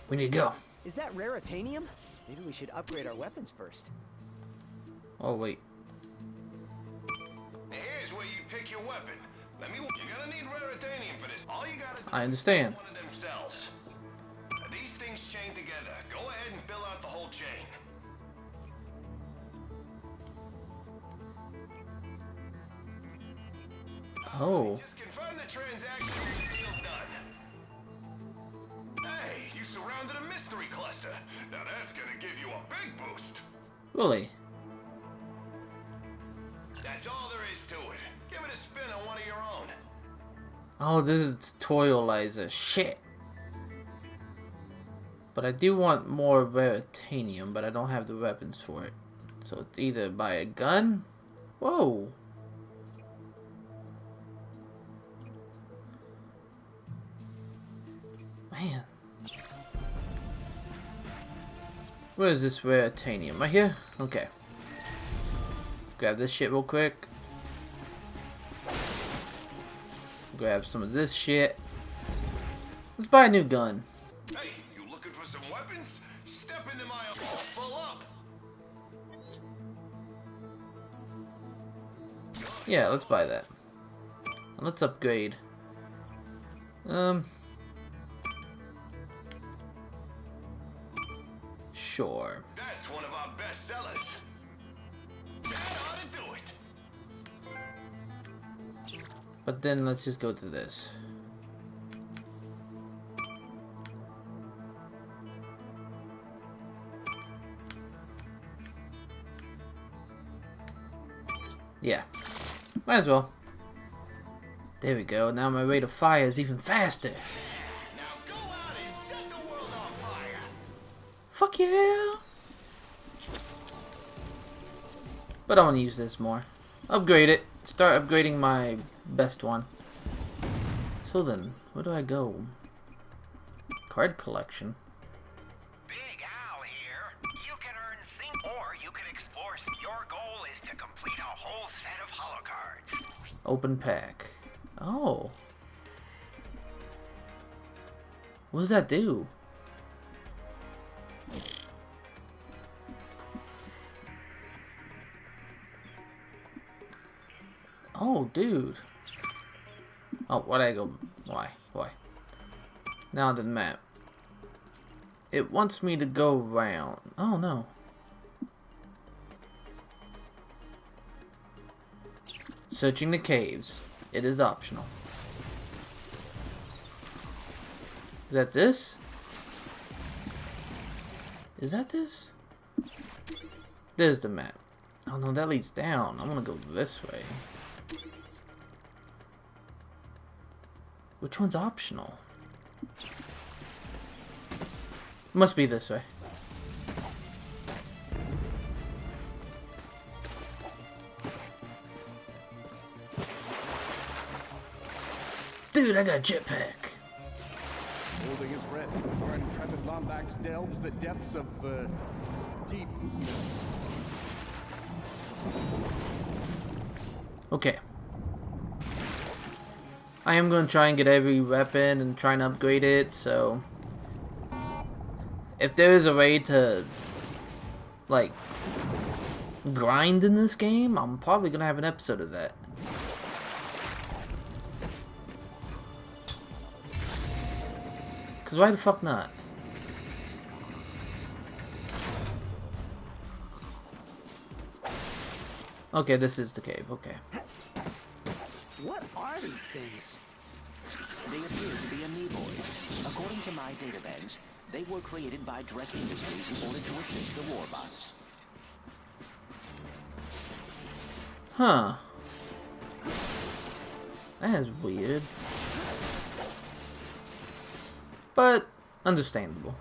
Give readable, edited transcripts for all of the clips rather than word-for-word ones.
We need to go. Is that raritanium? Maybe we should upgrade our weapons first. Oh, wait. Here's where you pick your weapon. You're gonna need raritanium for this. All you gotta do I understand. is one of them cells. These things chain together. Go ahead and fill out the whole chain. Oh. Just confirm the transaction and the deal's done. Hey, you surrounded a mystery cluster. Now that's gonna give you a big boost. Really? That's all there is to it. Give it a spin on one of your own. Oh, this is tutorializer. Shit. But I do want more raritanium, but I don't have the weapons for it. So it's either buy a gun. Whoa. Man. Where is this raritanium? Right here? Okay. Grab this shit real quick. Grab some of this shit. Let's buy a new gun. Hey, you looking for some weapons? Step into my all full up. Yeah, let's buy that. And let's upgrade. Sure. That's one of our best sellers. That ought to do it. But then let's just go to this. Yeah. Might as well. There we go. Now my rate of fire is even faster. Now go out and set the world on fire. Fuck yeah! But I want to use this more. Upgrade it. Start upgrading my best one. So then, where do I go? Card collection. Big Al here. You can earn things, or you can explore. Your goal is to complete a whole set of holo cards. Open pack. Oh. What does that do? Oh, dude. Oh, why'd I go? Why? Why? Now the map. It wants me to go around. Oh, no. Searching the caves. It is optional. Is that this? Is that this? There's the map. Oh no, that leads down. I'm gonna go this way. Which one's optional? Must be this way. Dude, I got a jetpack. Holding his breath, our intrepid Lombax delves the depths of, deep. Okay. I am going to try and get every weapon and try and upgrade it, so... If there is a way to, like, grind in this game, I'm probably going to have an episode of that. Because why the fuck not? Okay, this is the cave, okay. What are these things? They appear to be amoeboids. According to my databanks, they were created by Drek Industries in order to assist the warbots. Huh. That is weird. But understandable.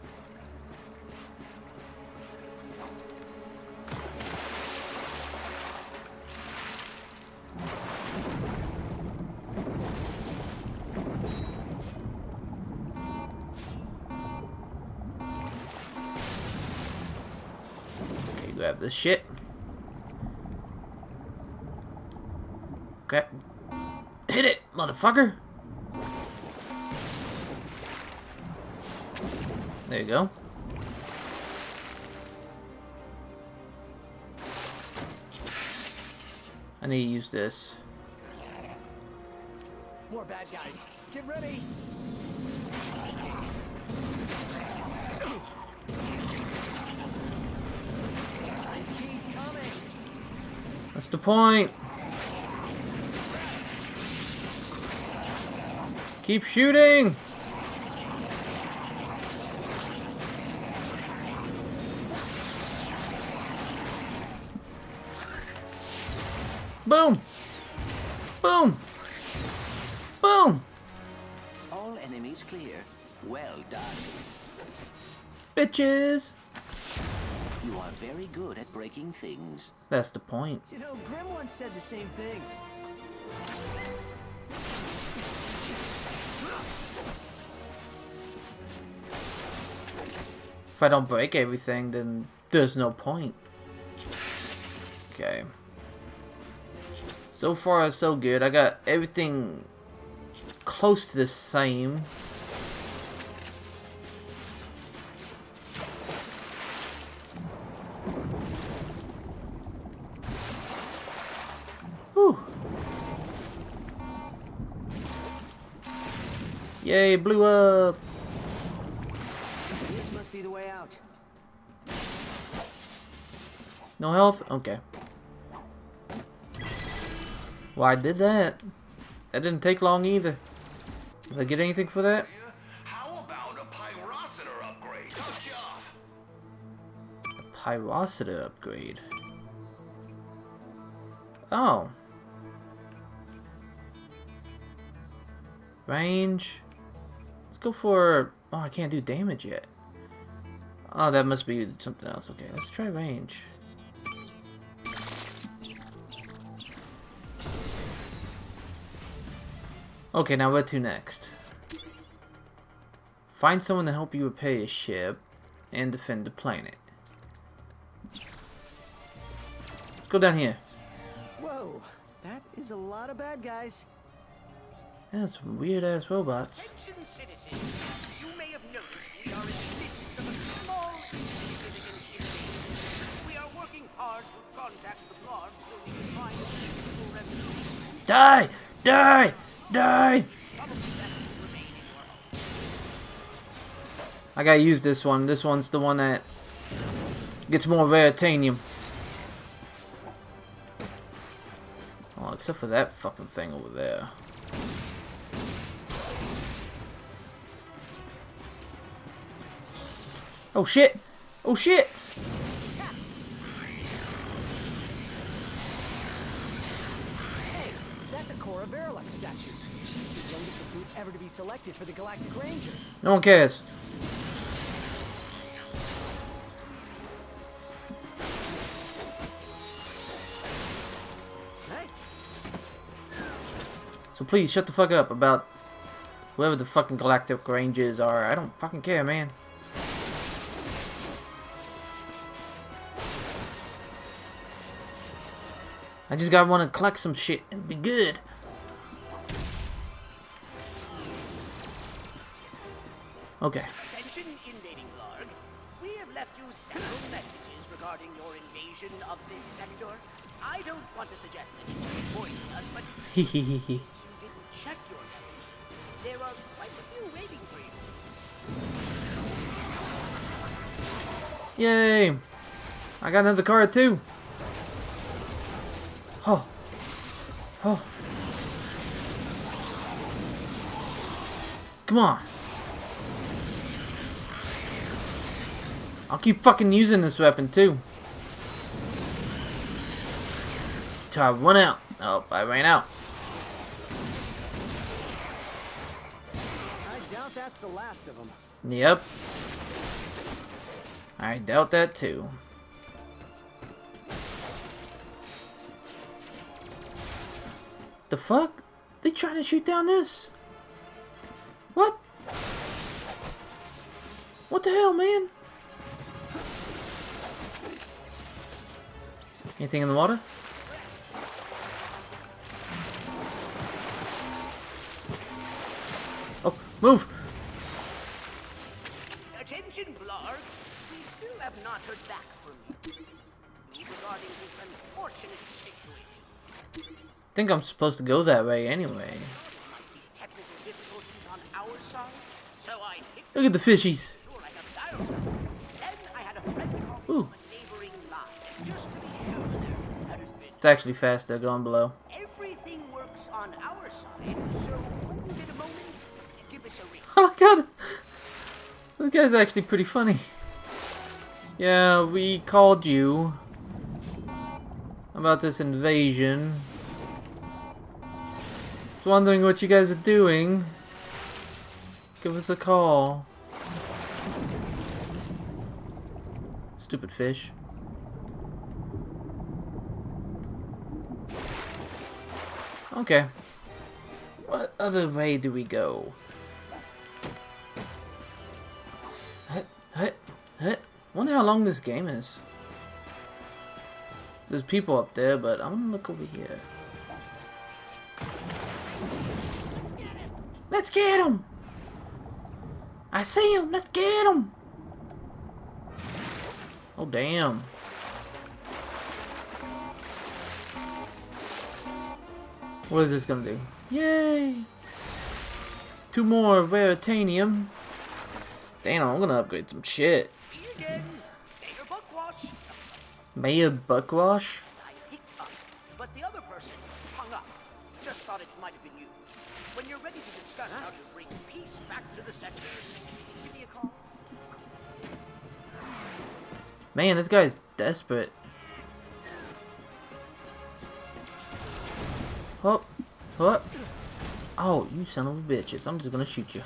Okay, grab this shit. Okay. Hit it, motherfucker! There you go. I need to use this. More bad guys. Get ready. Keep coming. That's the point. Keep shooting. Boom. Boom. Boom. All enemies clear. Well done. Bitches. You are very good at breaking things. That's the point. You know, Grim once said the same thing. If I don't break everything, then there's no point. Okay. So far, so good. I got everything close to the same. Whew. Yay, blew up. This must be the way out. No health? Okay. Well, I did that. That didn't take long either. Did I get anything for that? How about a pyrocitor upgrade? Top shelf. Pyrocitor upgrade. Oh. Range. Let's go for... Oh, I can't do damage yet. Oh, that must be something else. Okay, let's try range. Okay, now where to next? Find someone to help you repair your ship and defend the planet. Let's go down here. Whoa, that is a lot of bad guys. That's weird ass robots. Attention citizens, you may have noticed we are in the midst of a small insignificant invasion. We are working hard to contact the guard so we can find a peaceful resolution. Die! Die! Die! I gotta use this one. This one's the one that gets more Veritanium. Oh, except for that fucking thing over there. Oh shit! Oh shit! Hey, that's a Cora Verilux statue. She's the youngest recruit ever to be selected for the Galactic Rangers. No one cares. Hey, So please shut the fuck up about whoever the fucking Galactic Rangers are. I don't fucking care, man. I just gotta want to collect some shit and be good. Okay. Attention, invading Blarg. We have left you several messages regarding your invasion of this sector. I don't want to suggest that you avoid us, but Hehehehe. you didn't check your messages. There are quite a few waiting for you. Yay! I got another card too. Oh. Oh. Come on. I'll keep fucking using this weapon too. Till I run out. Oh, I ran out. I doubt that's the last of them. Yep. I doubt that too. The fuck? They trying to shoot down this? What? What the hell, man? Anything in the water? Oh, move! Attention, Attention, Blarg. We still have not heard back from you regarding this unfortunate situation. I think I'm supposed to go that way anyway. There might be technical difficulties on our side, so I hit Look at the fishies. sure I have dialed them. Then I had a friend call me Ooh. from a neighboring line, and just to be sure there hadn't been. It's actually faster going below. Everything works on our side, so when you get a moment, give us a ring. Oh my god! This guy's actually pretty funny. Yeah, we called you about this invasion. Just wondering what you guys are doing. Give us a call. Stupid fish. Okay. What other way do we go? Wonder how long this game is. There's people up there, but I'm gonna look over here. Let's get him! I see him! Let's get him! Oh, damn. What is this gonna do? Yay! 2 more veritanium. Damn, I'm gonna upgrade some shit. Me again, Mayor Buckwash. Mayor Buckwash? I picked up, but the other person hung up. Just thought it might have been you. When you're ready to discuss how to bring peace back to the sector, give me a call. Man, this guy's desperate. Hop, hop. Oh, you son of a bitches. I'm just gonna shoot you.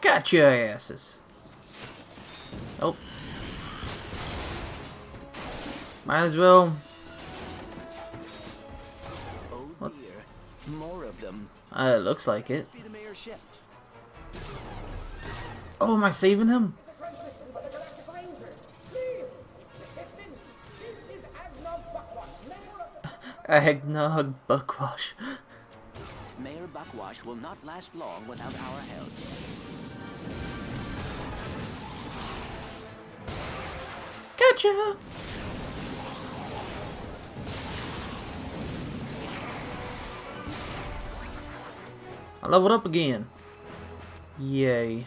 Got your asses. Oh. Might as well. Oh dear, more of them. It looks like it. Be the mayor's ship. Oh, am I saving him? Eggnog Buckwash. Mayor Buckwash will not last long without our help. Gotcha! I leveled up again. Yay.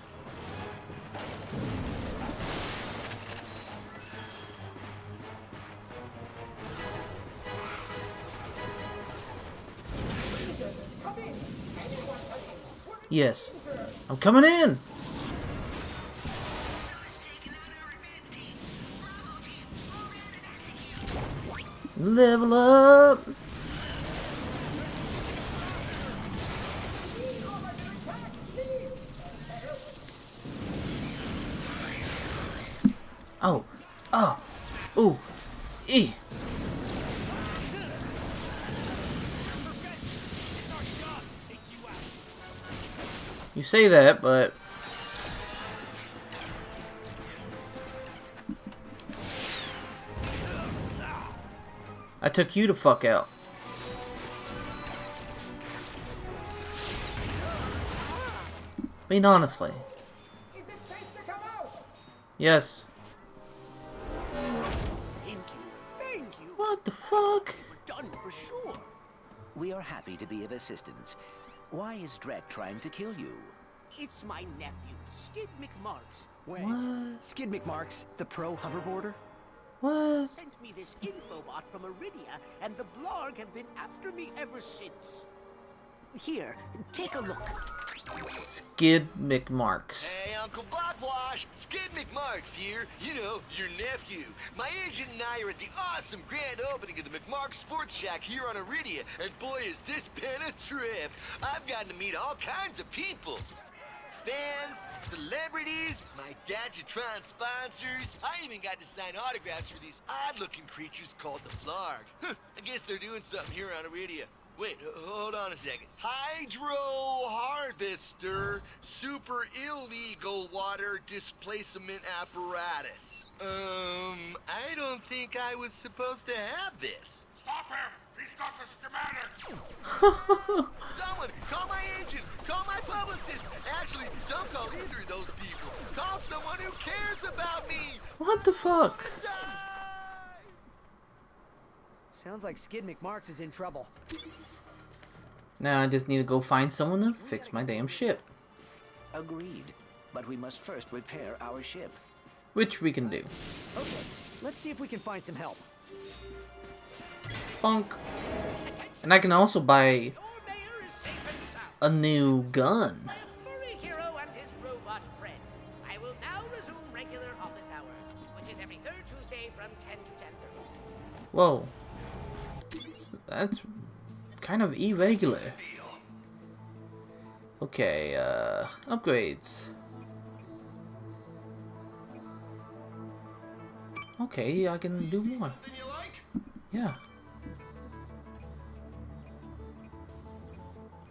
Yes. I'm coming in! Level up! Oh. Oh. Ooh. E. You say that, but I took you to fuck out. I mean, honestly. Is it safe to come out? Yes. Thank you. Thank you. What the fuck? We're done for sure. We are happy to be of assistance. Why is Drek trying to kill you? It's my nephew, Skid McMarks. Wait. What? Skid McMarks, the pro hoverboarder? What? Sent me this infobot from Iridia, and the Blarg have been after me ever since. Here, take a look. Skid McMarks. Hey, Uncle Buckwash, Skid McMarks here. You know, your nephew. My agent and I are at the awesome grand opening of the McMarks Sports Shack here on Iridia, and boy, is this been a trip. I've gotten to meet all kinds of people. Fans, celebrities, my Gadgetron sponsors. I even got to sign autographs for these odd-looking creatures called the Blarg. I guess they're doing something here on Iridia. Wait, hold on a second. Hydro Harvester Super Illegal Water Displacement Apparatus. I don't think I was supposed to have this. Stop him! He's got the schematics! Someone, call my agent, call my publicist. Actually, don't call either of those people. Call someone who cares about me. What the fuck? Sounds like Skid McMarks is in trouble. Now I just need to go find someone to fix my damn ship. Agreed. But we must first repair our ship. Which we can do. Okay, let's see if we can find some help. Bonk. And I can also buy Your mayor is safe and sound. a new gun. My furry hero and his robot friend. I will now resume regular office hours, which is every third Tuesday from 10 to 10:30. Whoa. That's kind of irregular. Okay, upgrades. Okay, I can do more. Something you like? Yeah.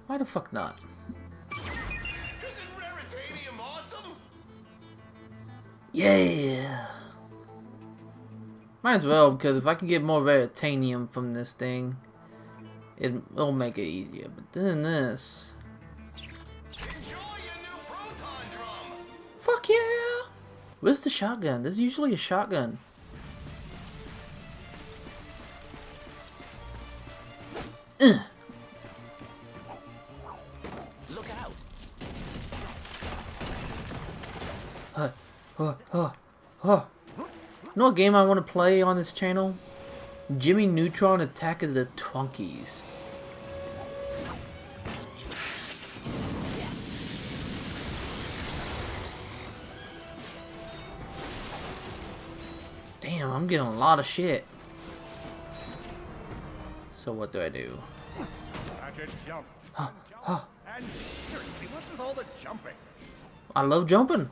Why the fuck not? Isn't Raritanium awesome? Yeah. Might as well, because if I can get more Raritanium from this thing, it'll make it easier. But then this. Enjoy your new proton drum. Fuck yeah! Where's the shotgun? There's usually a shotgun. Look out! You know what game I want to play on this channel? Jimmy Neutron Attack of the Twonkies. Damn, I'm getting a lot of shit. So what do I do? Ratchet, jump. Huh. And seriously, what's with all the jumping? I love jumping.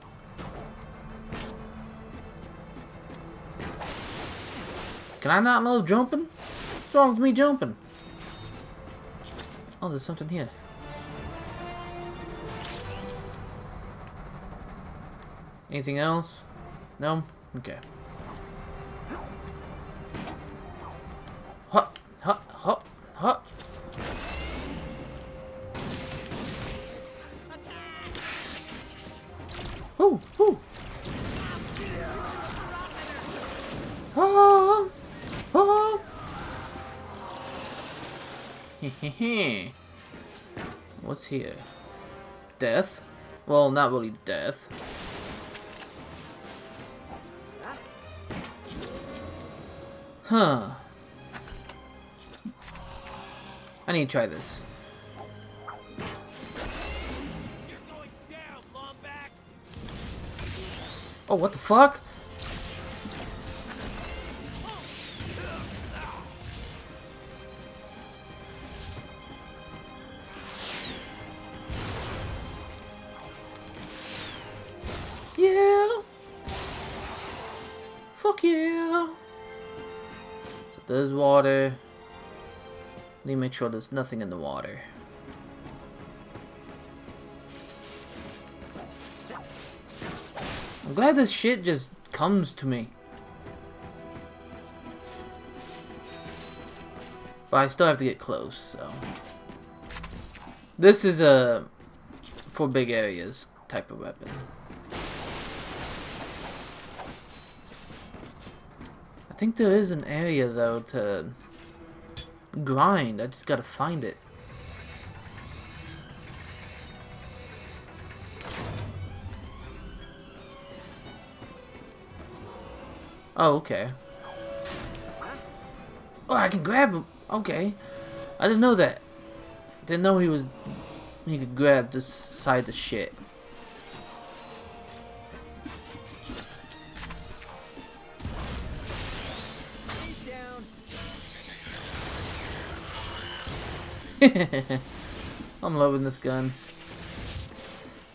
Can I not love jumping? What's wrong with me jumping? Oh, there's something here. Anything else? No? Okay. Hop, hop, hop, hop. Ooh, ooh. Ah, ah. What's here? Death? Well, not really death. Huh. I need to try this. You're going down, Lombax! Oh, what the fuck? Yeah. Fuck yeah. So there's water. Let me make sure there's nothing in the water. I'm glad this shit just comes to me. But I still have to get close, so. This is a for big areas type of weapon. I think there is an area though to grind. I just gotta find it. Oh, okay. Oh, I can grab him. Okay. I didn't know that. Didn't know he could grab this side of shit. I'm loving this gun.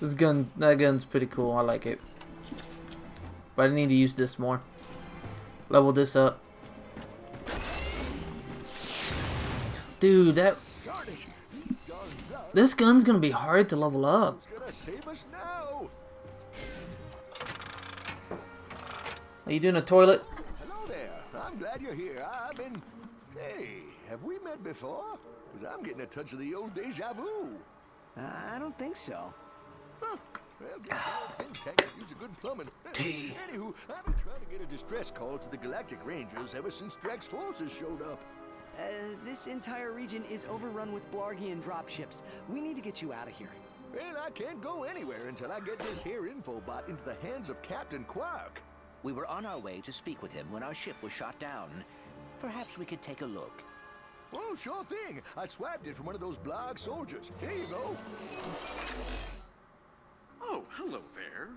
That gun's pretty cool. I like it. But I need to use this more. Level this up. Dude, that... God This gun's gonna be hard to level up. Who's gonna save us now? Are you doing a toilet? Hello there. I'm glad you're here. I've been... Hey, have we met before? 'Cause I'm getting a touch of the old deja vu. I don't think so. Huh. Well, get Tech could use a good plumbing. Tea. Anywho, I've been trying to get a distress call to the Galactic Rangers ever since Drax's forces showed up. This entire region is overrun with Blargian dropships. We need to get you out of here. Well, I can't go anywhere until I get this here infobot into the hands of Captain Quark. We were on our way to speak with him when our ship was shot down. Perhaps we could take a look. Oh, sure thing. I swapped it from one of those Blarg soldiers. Here you go. Oh, hello there.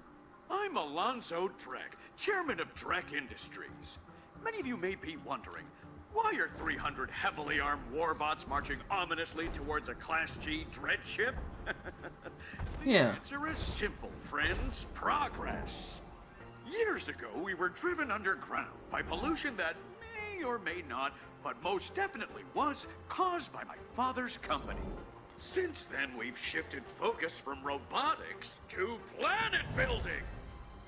I'm Alonzo Drek, chairman of Drek Industries. Many of you may be wondering, why are 300 heavily armed warbots marching ominously towards a Class G dread ship? The Yeah. answer is simple, friends. Progress. Years ago, we were driven underground by pollution that may or may not, but most definitely was, caused by my father's company. Since then, we've shifted focus from robotics to planet building.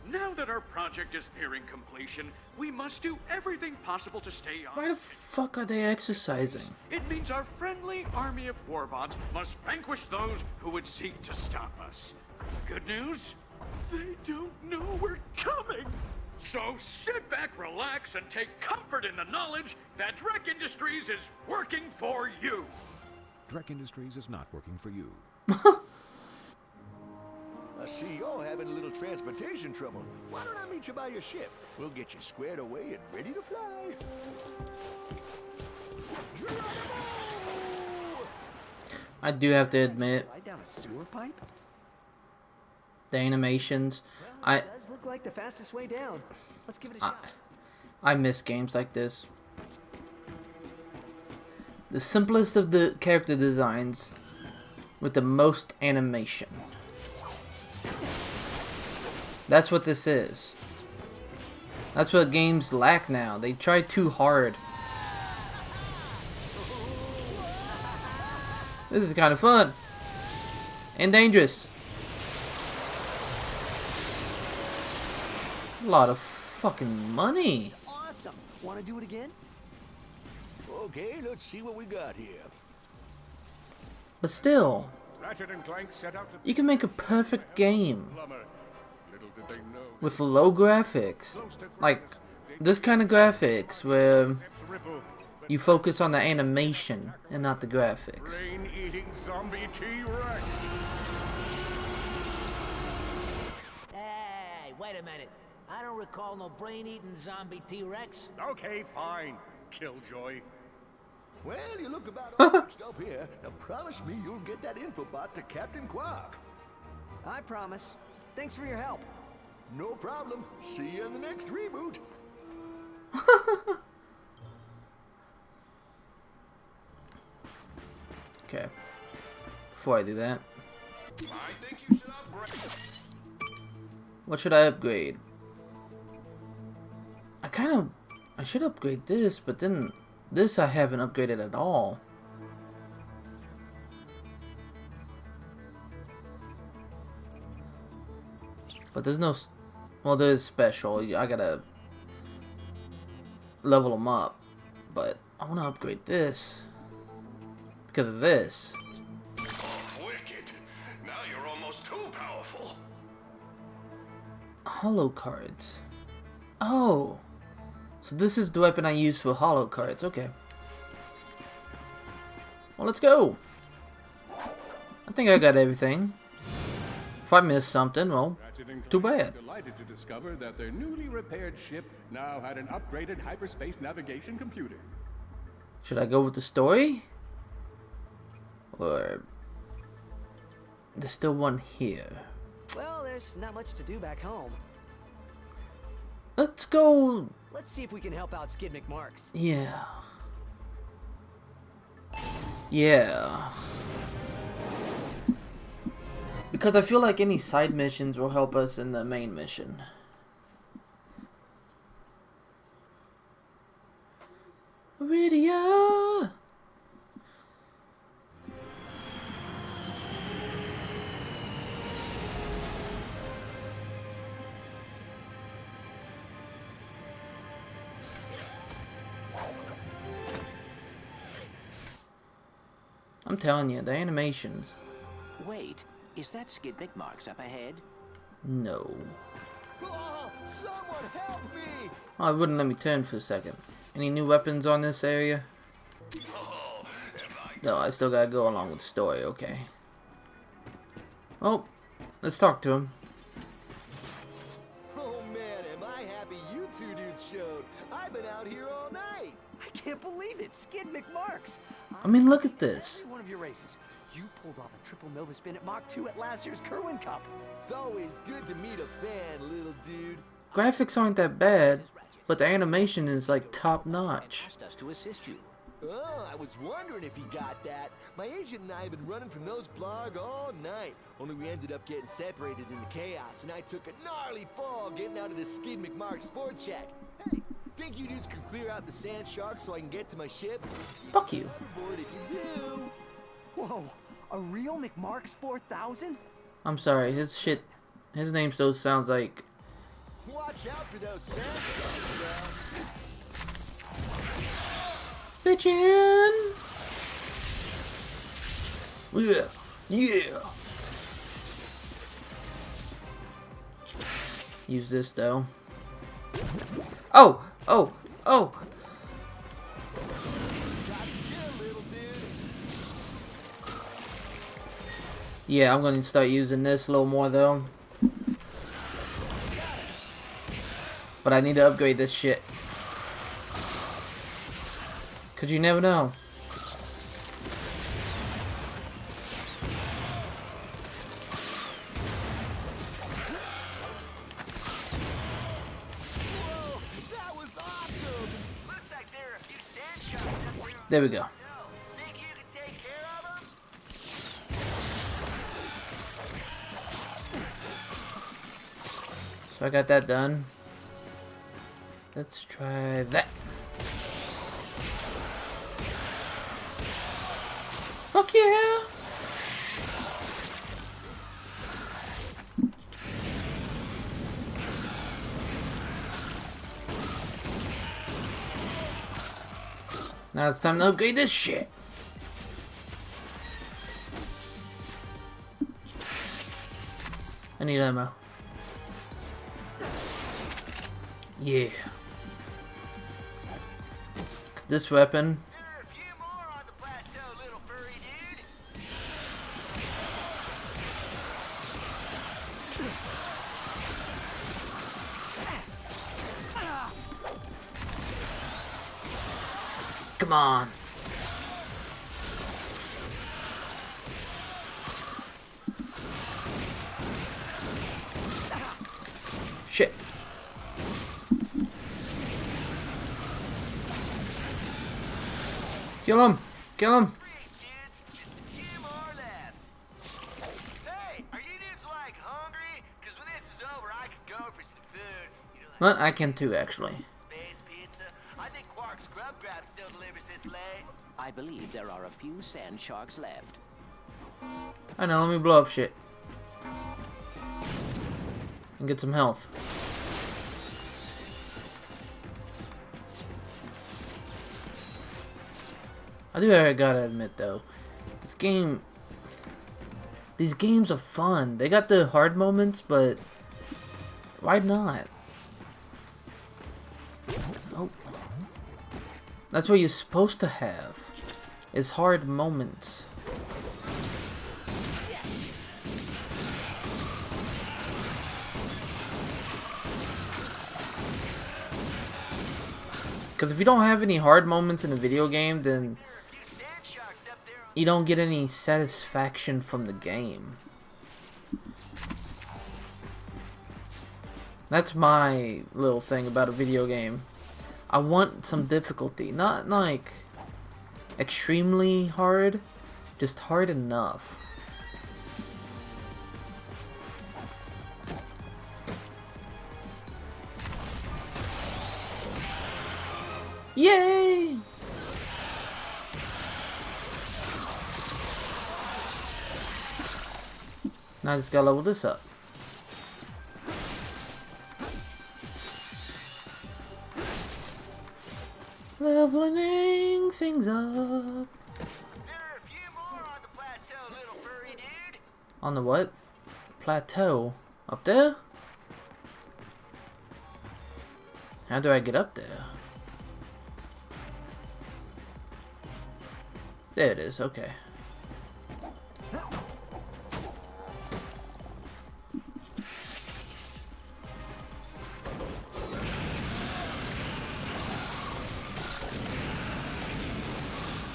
Now that our project is nearing completion, we must do everything possible to stay on. Why the fuck are they exercising? It means our friendly army of warbots must vanquish those who would seek to stop us. Good news? They don't know we're coming. So sit back, relax, and take comfort in the knowledge that Drek Industries is working for you. Drek Industries is not working for you. I see you're having a little transportation trouble. Why don't I meet you by your ship? We'll get you squared away and ready to fly. I do have to admit, Slide down a sewer pipe? the animations. Well, it does look like the fastest way down. Let's give it a shot. I miss games like this. The simplest of the character designs with the most animation. That's what this is. That's what games lack now. They try too hard. This is kind of fun. And dangerous. A lot of fucking money. Awesome. Want to do it again? Okay, let's see what we got here. But still, Ratchet and Clank set out to you can make a perfect game plumber. Little did they know. with low graphics. Like this kind of graphics where Ripple, you focus on the animation and not the graphics. brain-eating zombie T-Rex. Hey, wait a minute. I don't recall no brain-eating zombie T-Rex. Okay, fine. Killjoy. Well, you look about all fixed up here. Now promise me you'll get that infobot to Captain Quark. I promise. Thanks for your help. No problem. See you in the next reboot. Okay. Before I do that, I think you should upgrade. what should I upgrade? I should upgrade this, but then this I haven't upgraded at all. But there's no, well, there's special. I gotta level them up, but I want to upgrade this because of this. Wicked. Now you're almost too powerful. Holo cards. Oh, so this is the weapon I use for holo cards. Okay. Well, let's go. I think I got everything. If I missed something, well, Ratchet and too Clank bad. were delighted to discover that their newly repaired ship now had an upgraded hyperspace navigation computer. Should I go with the story? Or there's still one here. Well, there's not much to do back home. Let's go. Let's see if we can help out Skid McMarks. Yeah. Yeah. Because I feel like any side missions will help us in the main mission. Radio. I'm telling you, the animations. Wait, is that Skid McMarks up ahead? No. Oh, someone help me! Oh, it wouldn't let me turn for a second. Any new weapons on this area? No, I still gotta go along with the story, okay. Oh, let's talk to him. Oh man, am I happy you two dudes showed. I've been out here all night. I can't believe it, Skid McMarks. I mean, look at this. Every one of your races. You pulled off a triple Nova spin at Mach 2 at last year's Kerwin Cup. It's always good to meet a fan, little dude. Graphics aren't that bad, but the animation is like top notch. Asked us to assist you. Oh, I was wondering if you got that. My agent and I have been running from those blog all night. Only we ended up getting separated in the chaos, and I took a gnarly fall getting out of the Skid McMark Sports Shack. Hey, think you dudes can clear out the sand shark so I can get to my ship? Fuck you. Overboard if you do. Whoa, a real McMarks 4000? I'm sorry, his name still sounds like... Watch out for those sand sharks, Bitchin'! Yeah, yeah. Use this though. Oh, oh, oh! Yeah, I'm gonna start using this a little more though. But I need to upgrade this shit. Cause you never know. Whoa, that was awesome! Looks like there are a few sand sharks up there. There we go. No, think you can take care of them? So I got that done. Let's try that. Fuck yeah! Now it's time to upgrade this shit. I need ammo. Yeah. This weapon. There are a few more on the plateau, little furry dude. Come on. Shit. Kill him! Kill him! Freeze, kids. Just a few more left. Hey, are you dudes like hungry? Because when this is over, I could go for some food. You know, like Well, I can too, actually. space pizza. I think Quark's Grub Grab still delivers this late. I believe there are a few sand sharks left. I know, let me blow up shit. And get some health. I gotta admit though, these games are fun. They got the hard moments, but why not? Oh. That's what you're supposed to have, is hard moments. Because if you don't have any hard moments in a video game, then you don't get any satisfaction from the game. That's my little thing about a video game. I want some difficulty. Not like extremely hard, just hard enough. Yay! Now I just gotta level this up. Leveling things up. There are a few more On the what? Plateau. Up there? How do I get up there? There it is, okay.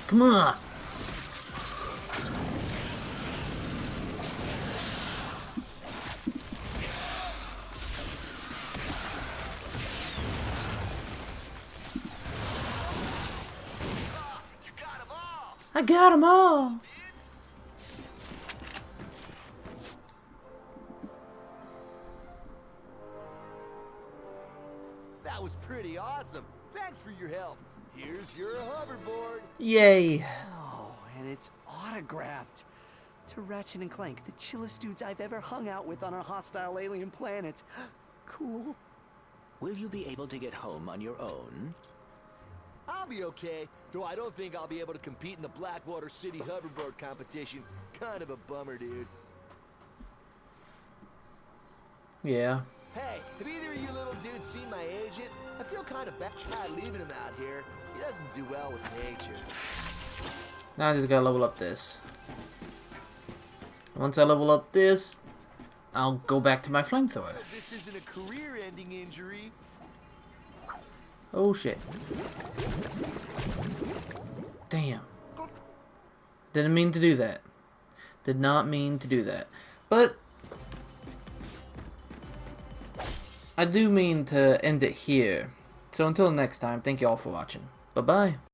Come on! I got them all! That was pretty awesome. Thanks for your help. Here's your hoverboard. Yay! Oh, and it's autographed. To Ratchet and Clank, the chillest dudes I've ever hung out with on a hostile alien planet. Cool. Will you be able to get home on your own? I'll be okay, though I don't think I'll be able to compete in the Blackwater City hoverboard competition. Kind of a bummer, dude. Yeah. Hey, have either of you little dudes seen my agent? I feel kind of bad leaving him out here. He doesn't do well with nature. Now I just gotta level up this. Once I level up this, I'll go back to my flamethrower. This isn't a career-ending injury. Oh shit. Damn. Didn't mean to do that. Did not mean to do that. But I do mean to end it here. So until next time, thank you all for watching. Bye-bye.